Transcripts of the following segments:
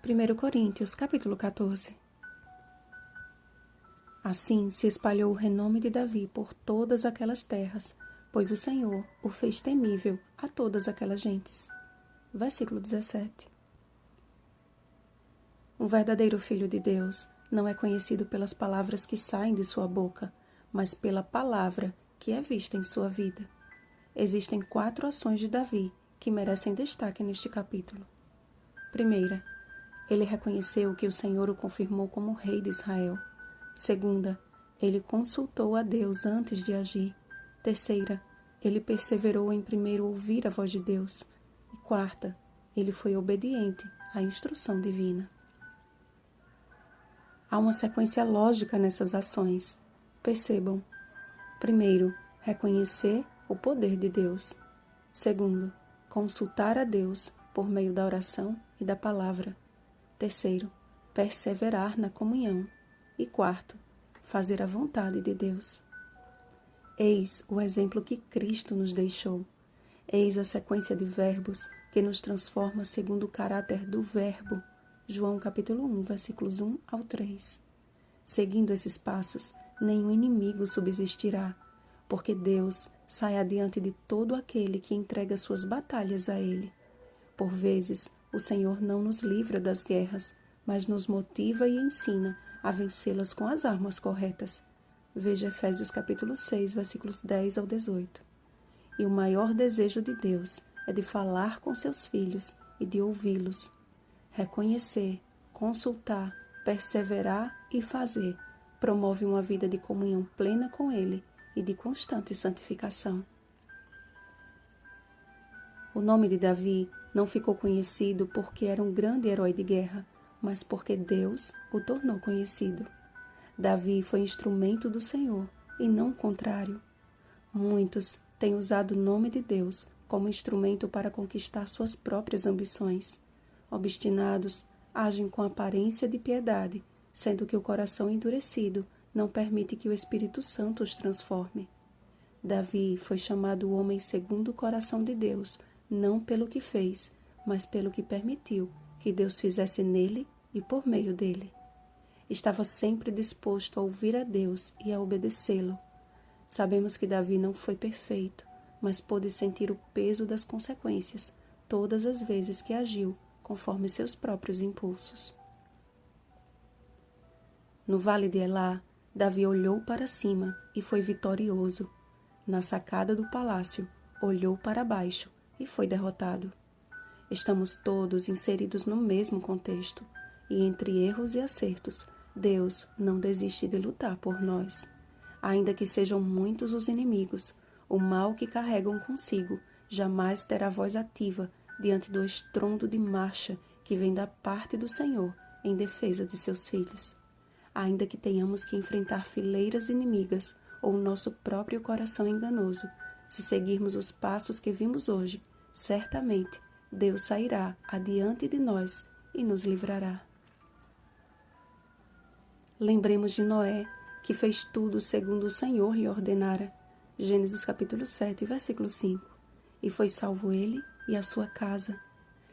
1 Coríntios, capítulo 14. Assim se espalhou o renome de Davi por todas aquelas terras, pois o Senhor o fez temível a todas aquelas gentes. Versículo 17. Um verdadeiro filho de Deus não é conhecido pelas palavras que saem de sua boca, mas pela palavra que é vista em sua vida. Existem 4 ações de Davi que merecem destaque neste capítulo. Primeira, ele reconheceu que o Senhor o confirmou como rei de Israel. Segunda, ele consultou a Deus antes de agir. Terceira, ele perseverou em primeiro ouvir a voz de Deus. E quarta, ele foi obediente à instrução divina. Há uma sequência lógica nessas ações. Percebam. Primeiro, reconhecer o poder de Deus. Segundo, consultar a Deus por meio da oração e da palavra. Terceiro, perseverar na comunhão. E quarto, fazer a vontade de Deus. Eis o exemplo que Cristo nos deixou. Eis a sequência de verbos que nos transforma segundo o caráter do Verbo. João capítulo 1, versículos 1 ao 3. Seguindo esses passos, nenhum inimigo subsistirá, porque Deus sai adiante de todo aquele que entrega suas batalhas a Ele. Por vezes, o Senhor não nos livra das guerras, mas nos motiva e ensina a vencê-las com as armas corretas. Veja Efésios capítulo 6, versículos 10 ao 18. E o maior desejo de Deus é de falar com seus filhos e de ouvi-los. Reconhecer, consultar, perseverar e fazer promove uma vida de comunhão plena com Ele e de constante santificação. O nome de Davi não ficou conhecido porque era um grande herói de guerra, mas porque Deus o tornou conhecido. Davi foi instrumento do Senhor e não o contrário. Muitos têm usado o nome de Deus como instrumento para conquistar suas próprias ambições. Obstinados, agem com aparência de piedade, sendo que o coração endurecido não permite que o Espírito Santo os transforme. Davi foi chamado o homem segundo o coração de Deus, não pelo que fez, mas pelo que permitiu que Deus fizesse nele e por meio dele. Estava sempre disposto a ouvir a Deus e a obedecê-lo. Sabemos que Davi não foi perfeito, mas pôde sentir o peso das consequências todas as vezes que agiu conforme seus próprios impulsos. No vale de Elá, Davi olhou para cima e foi vitorioso. Na sacada do palácio, olhou para baixo e foi derrotado. Estamos todos inseridos no mesmo contexto, e entre erros e acertos, Deus não desiste de lutar por nós. Ainda que sejam muitos os inimigos, o mal que carregam consigo jamais terá voz ativa diante do estrondo de marcha que vem da parte do Senhor em defesa de seus filhos. Ainda que tenhamos que enfrentar fileiras inimigas ou o nosso próprio coração enganoso, se seguirmos os passos que vimos hoje, certamente Deus sairá adiante de nós e nos livrará. Lembremos de Noé, que fez tudo segundo o Senhor lhe ordenara. Gênesis capítulo 7, versículo 5. E foi salvo ele e a sua casa.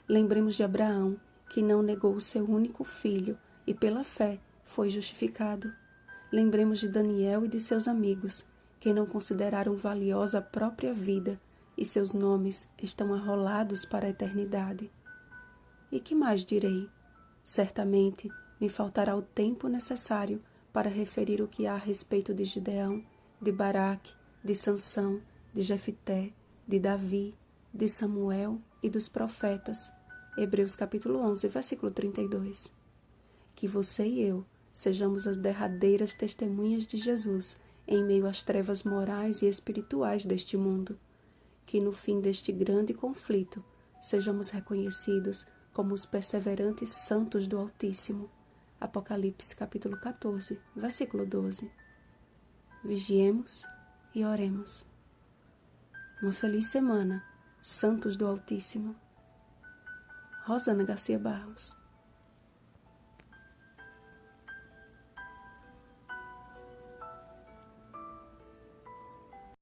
Lembremos de Abraão, que não negou o seu único filho e pela fé foi justificado. Lembremos de Daniel e de seus amigos, que não consideraram valiosa a própria vida e seus nomes estão arrolados para a eternidade. E que mais direi? Certamente me faltará o tempo necessário para referir o que há a respeito de Gideão, de Baraque, de Sansão, de Jefité, de Davi, de Samuel e dos profetas. Hebreus capítulo 11, versículo 32. Que você e eu sejamos as derradeiras testemunhas de Jesus em meio às trevas morais e espirituais deste mundo. Que no fim deste grande conflito sejamos reconhecidos como os perseverantes santos do Altíssimo. Apocalipse capítulo 14, versículo 12. Vigiemos e oremos. Uma feliz semana, santos do Altíssimo. Rosana Garcia Barros.